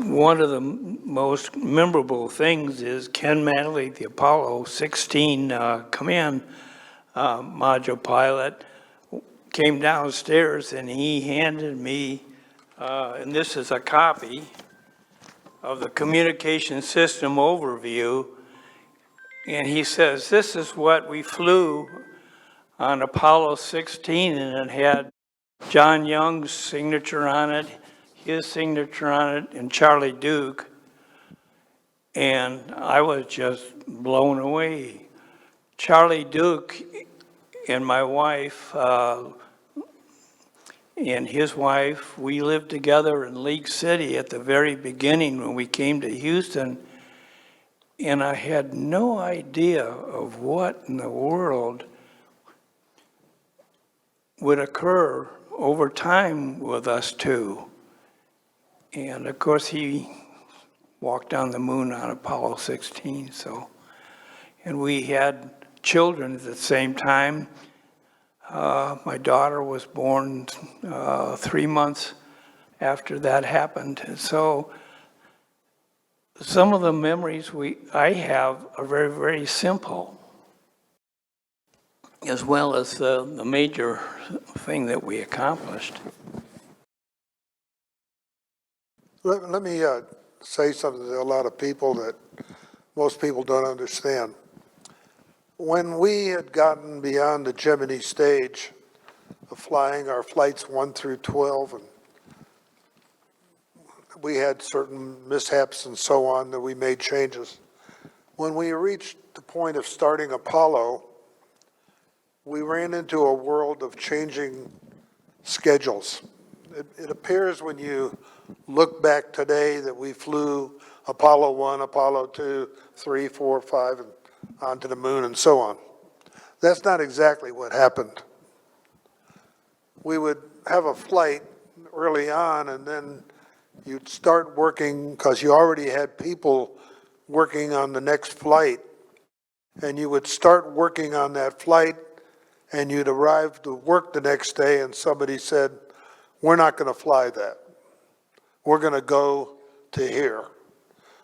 Speaker 4: one of the most memorable things is Ken Manley, the Apollo 16 command module pilot, came downstairs and he handed me, and this is a copy of the communication system overview, and he says, this is what we flew on Apollo 16, and it had John Young's signature on it, his signature on it, and Charlie Duke. And I was just blown away. Charlie Duke and my wife and his wife, we lived together in League City at the very beginning when we came to Houston. And I had no idea of what in the world would occur over time with us two. And of course, he walked on the moon on Apollo 16. And we had children at the same time. My daughter was born 3 months after that happened. And so some of the memories I have are very, very simple, as well as the major thing that we accomplished.
Speaker 5: Let me say something to a lot of people that most people don't understand. When we had gotten beyond the Gemini stage of flying our flights 1 through 12, and we had certain mishaps and so on that we made changes. When we reached the point of starting Apollo, we ran into a world of changing schedules. It appears when you look back today that we flew Apollo 1, Apollo 2, 3, 4, 5, and onto the moon and so on. That's not exactly what happened. We would have a flight early on, and then you'd start working, because you already had people working on the next flight, and you would start working on that flight, and you'd arrive to work the next day, and somebody said, we're not going to fly that. We're going to go to here.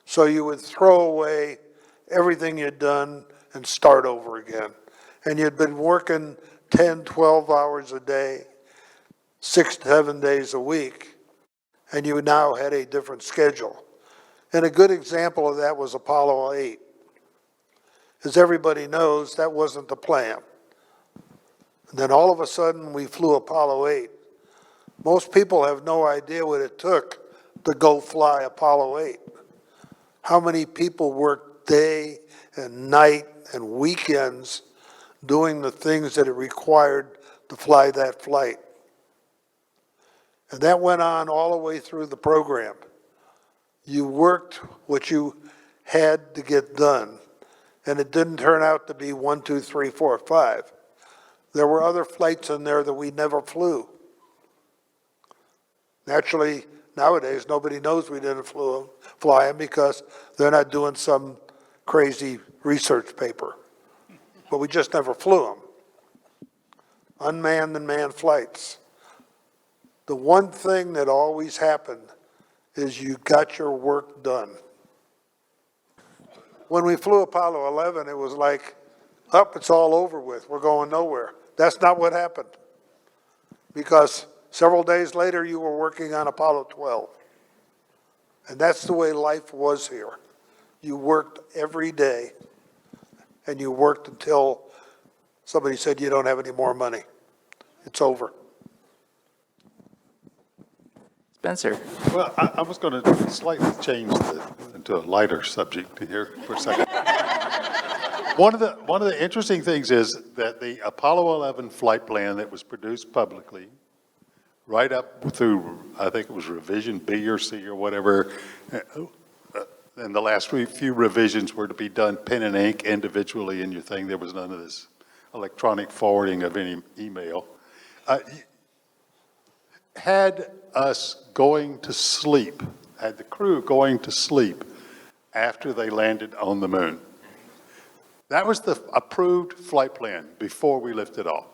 Speaker 5: So you would throw away everything you'd done and start over again. And you'd been working 10, 12 hours a day, 6 to 7 days a week, and you now had a different schedule. And a good example of that was Apollo 8. As everybody knows, that wasn't the plan. And then all of a sudden, we flew Apollo 8. Most people have no idea what it took to go fly Apollo 8. How many people worked day and night and weekends doing the things that it required to fly that flight. And that went on all the way through the program. You worked what you had to get done, and it didn't turn out to be 1, 2, 3, 4, 5. There were other flights in there that we never flew. Naturally, nowadays, nobody knows we didn't fly them because they're not doing some crazy research paper. But we just never flew them. Unmanned and manned flights. The one thing that always happened is you got your work done. When we flew Apollo 11, it was like, it's all over with. We're going nowhere. That's not what happened. Because several days later, you were working on Apollo 12. And that's the way life was here. You worked every day, and you worked until somebody said you don't have any more money. It's over.
Speaker 2: Spencer.
Speaker 6: Well, I was going to slightly change into a lighter subject here for a second. One of the interesting things is that the Apollo 11 flight plan that was produced publicly, right up through, I think it was revision B or C or whatever, and the last few revisions were to be done pen and ink individually in your thing. There was none of this electronic forwarding of any email. Had us going to sleep, had the crew going to sleep after they landed on the moon. That was the approved flight plan before we lifted off.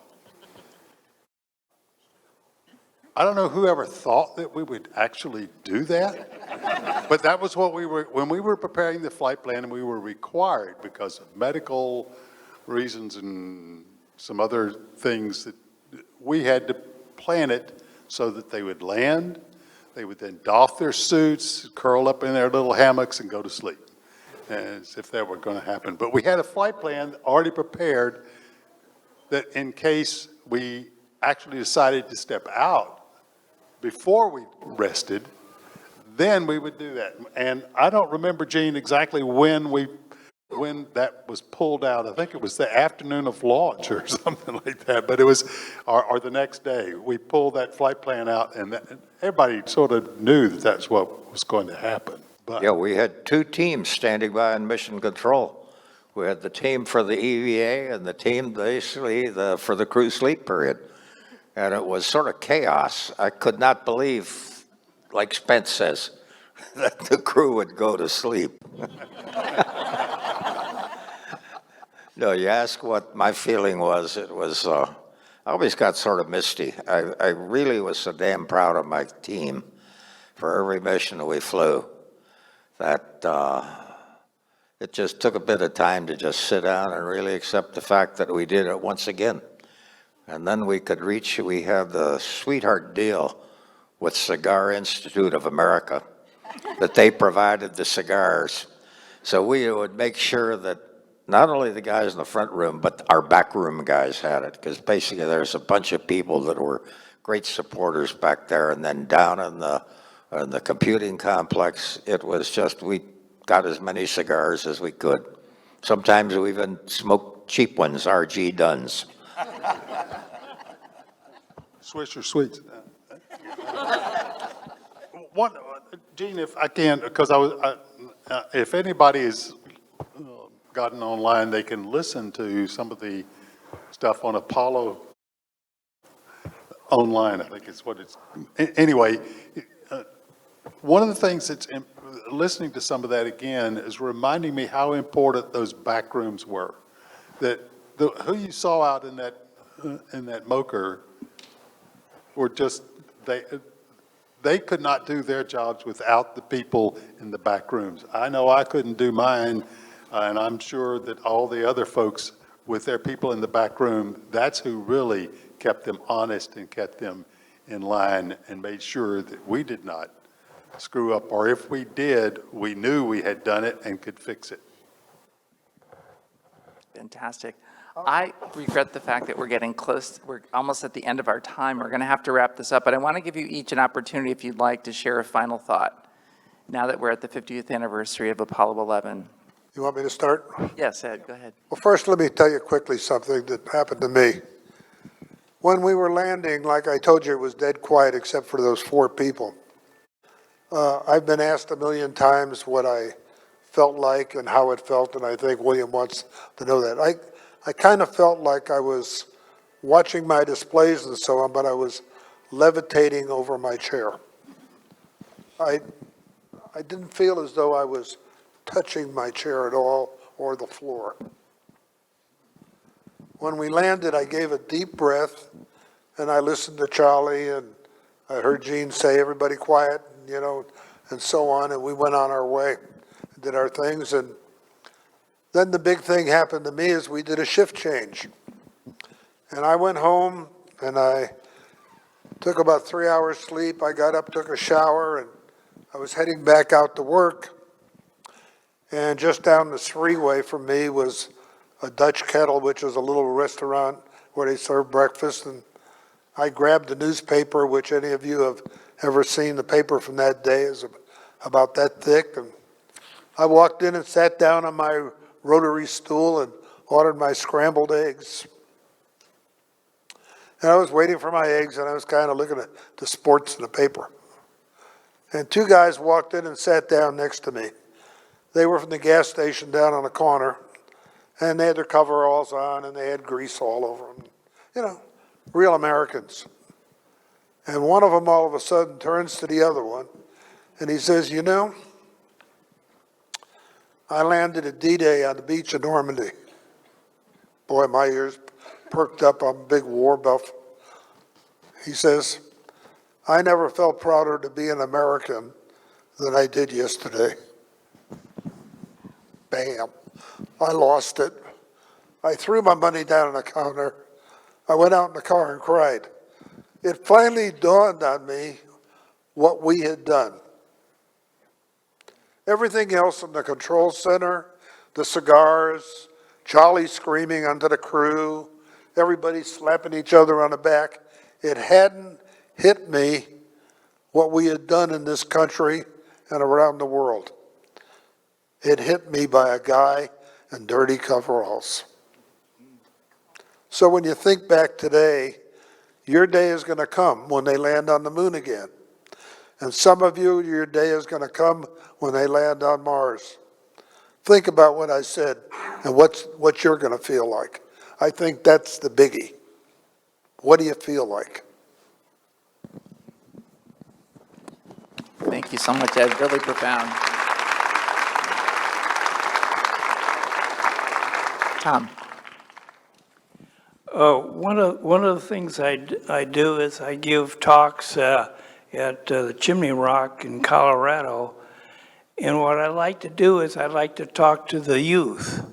Speaker 6: I don't know whoever thought that we would actually do that, but that was what we were, when we were preparing the flight plan, and we were required because of medical reasons and some other things that we had to plan it so that they would land, they would then doff their suits, curl up in their little hammocks and go to sleep, as if that were going to happen. But we had a flight plan already prepared that in case we actually decided to step out before we rested, then we would do that. And I don't remember, Gene, exactly when that was pulled out. I think it was the afternoon of launch or something like that, but it was, or the next day, we pulled that flight plan out, and everybody sort of knew that that's what was going to happen. But
Speaker 3: Yeah, we had two teams standing by in mission control. We had the team for the EVA and the team basically for the crew sleep period. And it was sort of chaos. I could not believe, like Spence says, that the crew would go to sleep. No, you ask what my feeling was, it was, I always got sort of misty. I really was so damn proud of my team for every mission we flew that it just took a bit of time to just sit down and really accept the fact that we did it once again. And then we had the sweetheart deal with Cigar Institute of America, that they provided the cigars. So we would make sure that not only the guys in the front room, but our back room guys had it, because basically there's a bunch of people that were great supporters back there. And then down in the computing complex, it was just, we got as many cigars as we could. Sometimes we even smoked cheap ones, RG Duns.
Speaker 6: Swisher Sweets. One, Gene, if I can, because if anybody has gotten online, they can listen to some of the stuff on Apollo online, I think is what it's. Anyway, one of the things that's listening to some of that again is reminding me how important those back rooms were. That who you saw out in that mocher were just, they could not do their jobs without the people in the back rooms. I know I couldn't do mine, and I'm sure that all the other folks with their people in the back room, that's who really kept them honest and kept them in line and made sure that we did not screw up, or if we did, we knew we had done it and could fix it.
Speaker 2: Fantastic. I regret the fact that we're getting close. We're almost at the end of our time. We're going to have to wrap this up, but I want to give you each an opportunity, if you'd like, to share a final thought now that we're at the 50th anniversary of Apollo 11.
Speaker 5: You want me to start?
Speaker 2: Yes, Ed, go ahead.
Speaker 5: Well, first, let me tell you quickly something that happened to me. When we were landing, like I told you, it was dead quiet except for those 4 people. I've been asked a million times what I felt like and how it felt, and I think William wants to know that. I kind of felt like I was watching my displays and so on, but I was levitating over my chair. I didn't feel as though I was touching my chair at all or the floor. When we landed, I gave a deep breath, and I listened to Charlie, and I heard Gene say, everybody quiet, you know, and so on, and we went on our way, did our things, and then the big thing happened to me is we did a shift change. And I went home, and I took about 3 hours sleep. I got up, took a shower, and I was heading back out to work. And just down the freeway from me was a Dutch Kettle, which is a little restaurant where they serve breakfast. And I grabbed the newspaper, which any of you have ever seen. The paper from that day is about that thick. And I walked in and sat down on my rotary stool and ordered my scrambled eggs. And I was waiting for my eggs, and I was kind of looking at the sports in the paper. And two guys walked in and sat down next to me. They were from the gas station down on the corner, and they had their coveralls on, and they had grease all over them. You know, real Americans. And one of them all of a sudden turns to the other one, and he says, you know, I landed at D-Day on the beach of Normandy. Boy, my ears perked up. I'm a big war buff. He says, I never felt prouder to be an American than I did yesterday. Bam. I lost it. I threw my money down on the counter. I went out in the car and cried. It finally dawned on me what we had done. Everything else in the control center, the cigars, Charlie screaming onto the crew, everybody slapping each other on the back, it hadn't hit me what we had done in this country and around the world. It hit me by a guy in dirty coveralls. So when you think back today, your day is going to come when they land on the moon again. And some of you, your day is going to come when they land on Mars. Think about what I said and what you're going to feel like. I think that's the biggie. What do you feel like?
Speaker 2: Thank you so much, Ed. Really profound. Tom.
Speaker 4: One of the things I do is I give talks at the Chimney Rock in Colorado, and what I like to do is I like to talk to the youth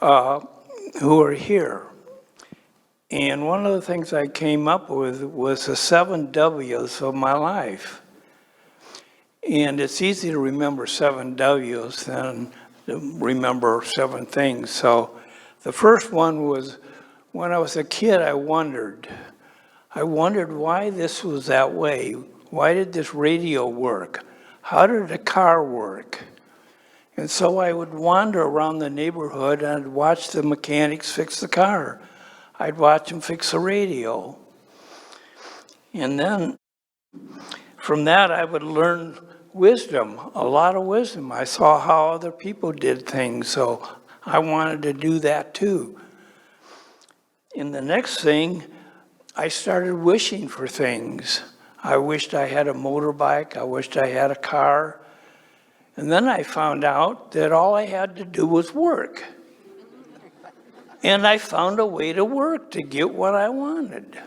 Speaker 4: who are here. And one of the things I came up with was the 7 W's of my life. And it's easy to remember 7 W's than to remember 7 things. So the first one was, when I was a kid, I wondered why this was that way. Why did this radio work? How did a car work? And so I would wander around the neighborhood and I'd watch the mechanics fix the car. I'd watch them fix the radio. And then from that, I would learn wisdom, a lot of wisdom. I saw how other people did things, so I wanted to do that too. And the next thing, I started wishing for things. I wished I had a motorbike. I wished I had a car. And then I found out that all I had to do was work. And I found a way to work to get what I wanted.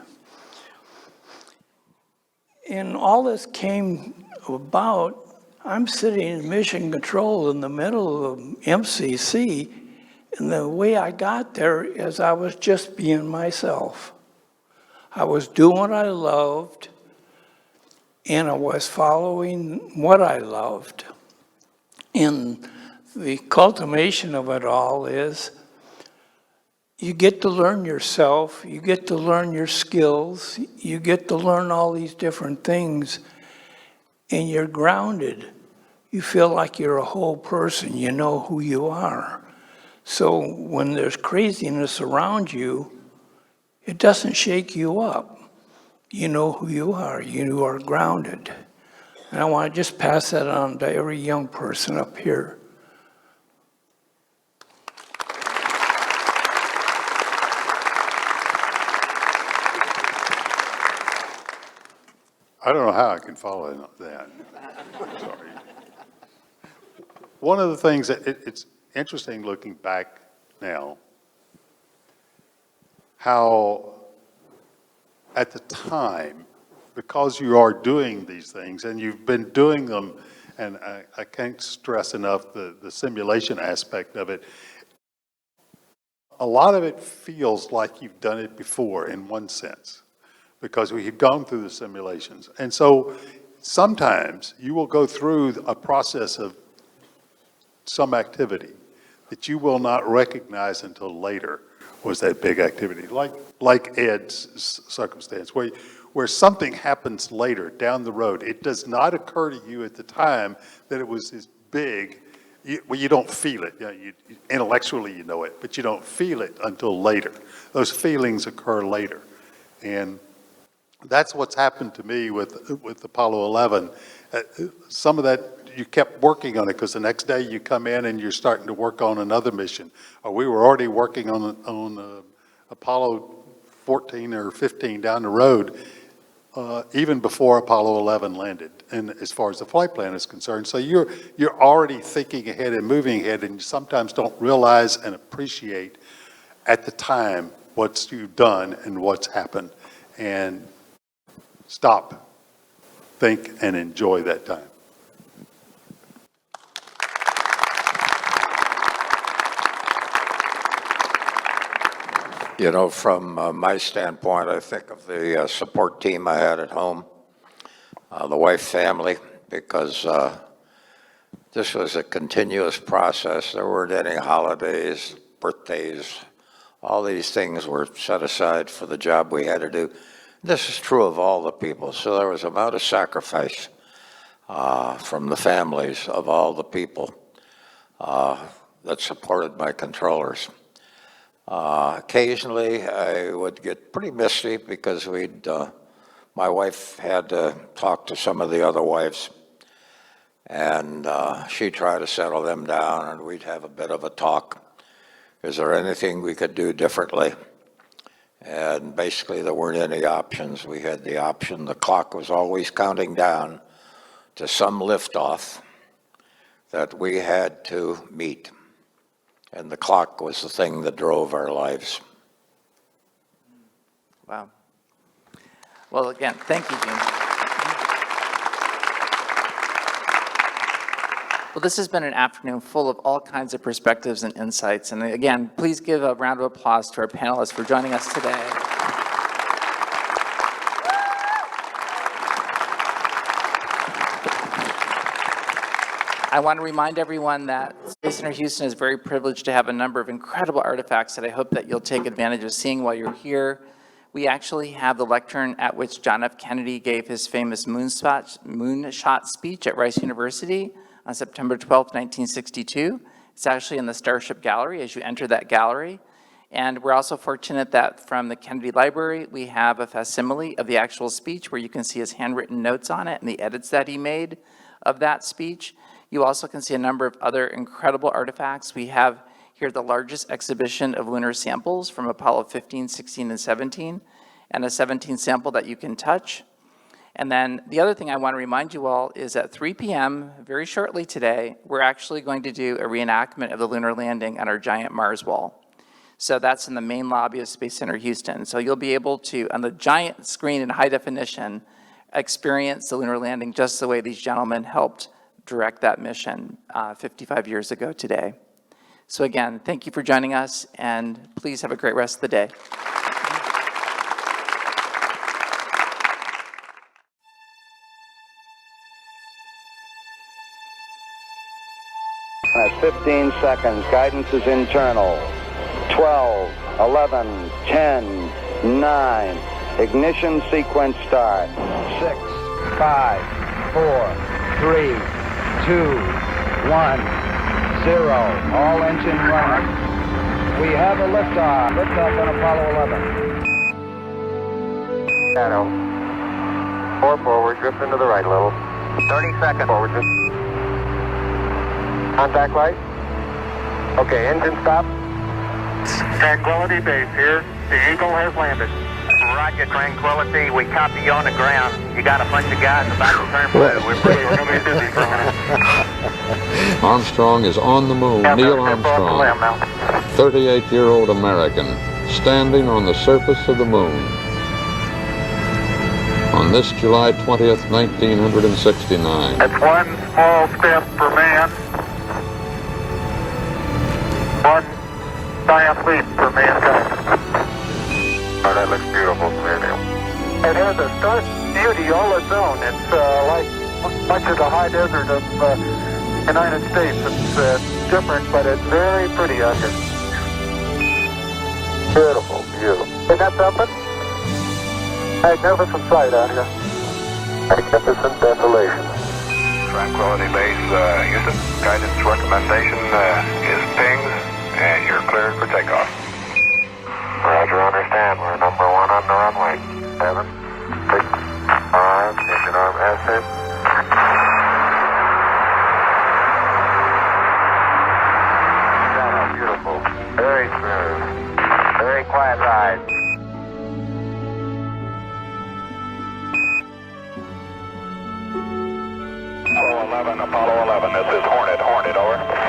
Speaker 4: And all this came about, I'm sitting in mission control in the middle of MCC, and the way I got there is I was just being myself. I was doing what I loved, and I was following what I loved. And the culmination of it all is you get to learn yourself, you get to learn your skills, you get to learn all these different things, and you're grounded. You feel like you're a whole person, you know who you are. So when there's craziness around you, it doesn't shake you up. You know who you are grounded. And I want to just pass that on to every young person up here.
Speaker 6: I don't know how I can follow that. Sorry. One of the things that it's interesting looking back now, how at the time, because you are doing these things and you've been doing them, and I can't stress enough the simulation aspect of it, a lot of it feels like you've done it before in one sense, because we've gone through the simulations. And so sometimes you will go through a process of some activity that you will not recognize until later was that big activity, like Ed's circumstance, where something happens later down the road. It does not occur to you at the time that it was this big. You don't feel it. Intellectually you know it, but you don't feel it until later. Those feelings occur later. And that's what's happened to me with Apollo 11. Some of that, you kept working on it because the next day you come in and you're starting to work on another mission. Or we were already working on Apollo 14 or 15 down the road, even before Apollo 11 landed, and as far as the flight plan is concerned. So you're already thinking ahead and moving ahead, and you sometimes don't realize and appreciate at the time what you've done and what's happened. And stop, think, and enjoy that time.
Speaker 3: You know, from my standpoint, I think of the support team I had at home, the wife, family, because this was a continuous process. There weren't any holidays, birthdays. All these things were set aside for the job we had to do. This is true of all the people. So there was a amount of sacrifice from the families of all the people that supported my controllers. Occasionally, I would get pretty misty because my wife had to talk to some of the other wives, and she'd try to settle them down, and we'd have a bit of a talk. Is there anything we could do differently? And basically, there weren't any options. We had the option. The clock was always counting down to some liftoff that we had to meet. And the clock was the thing that drove our lives.
Speaker 2: Wow. Well, again, thank you, Gene. Well, this has been an afternoon full of all kinds of perspectives and insights. And again, please give a round of applause to our panelists for joining us today. I want to remind everyone that Space Center Houston is very privileged to have a number of incredible artifacts that I hope that you'll take advantage of seeing while you're here. We actually have the lectern at which John F. Kennedy gave his famous moonshot speech at Rice University on September 12, 1962. It's actually in the Starship Gallery as you enter that gallery. And we're also fortunate that from the Kennedy Library, we have a facsimile of the actual speech where you can see his handwritten notes on it and the edits that he made of that speech. You also can see a number of other incredible artifacts. We have here the largest exhibition of lunar samples from Apollo 15, 16, and 17, and a 17 sample that you can touch. And then the other thing I want to remind you all is at 3 p.m., very shortly today, we're actually going to do a reenactment of the lunar landing on our giant Mars wall. So that's in the main lobby of Space Center Houston. So you'll be able to, on the giant screen in high definition, experience the lunar landing just the way these gentlemen helped direct that mission 55 years ago today. So again, thank you for joining us, and please have a great rest of the day.
Speaker 8: That's 15 seconds. Guidance is internal. 12, 11, 10, 9. Ignition sequence start. 6, 5, 4, 3, 2, 1, 0. All engine running. We have a liftoff. Liftoff on Apollo 11. Shadow. 4 forward. Drift into the right a little. 30 seconds. Forward. Contact light. Okay, engine stop. Tranquility Base here. The Eagle has landed. Roger, Tranquility. We copy you on the ground. You got a bunch of guys about to turn blue. We're going to be busy for a minute.
Speaker 9: Armstrong is on the moon. Neil Armstrong, 38-year-old American, standing on the surface of the moon. On this July 20th, 1969.
Speaker 8: It's one small step for man. One giant leap for mankind. Oh, that looks beautiful from here, Neil. It has a stark beauty all its own. It's like much of the high desert of United States. It's different, but it's very pretty out here. Beautiful, beautiful. Isn't that something? Magnificent sight out here. Magnificent desolation. Tranquility Base, Houston. Guidance recommendation is pings, and you're cleared for takeoff. Roger, understand. We're number 1 on the runway. 7, 6, 5, engine arm ascent. Beautiful. Very smooth. Very quiet ride. Apollo 11, this is Hornet, over.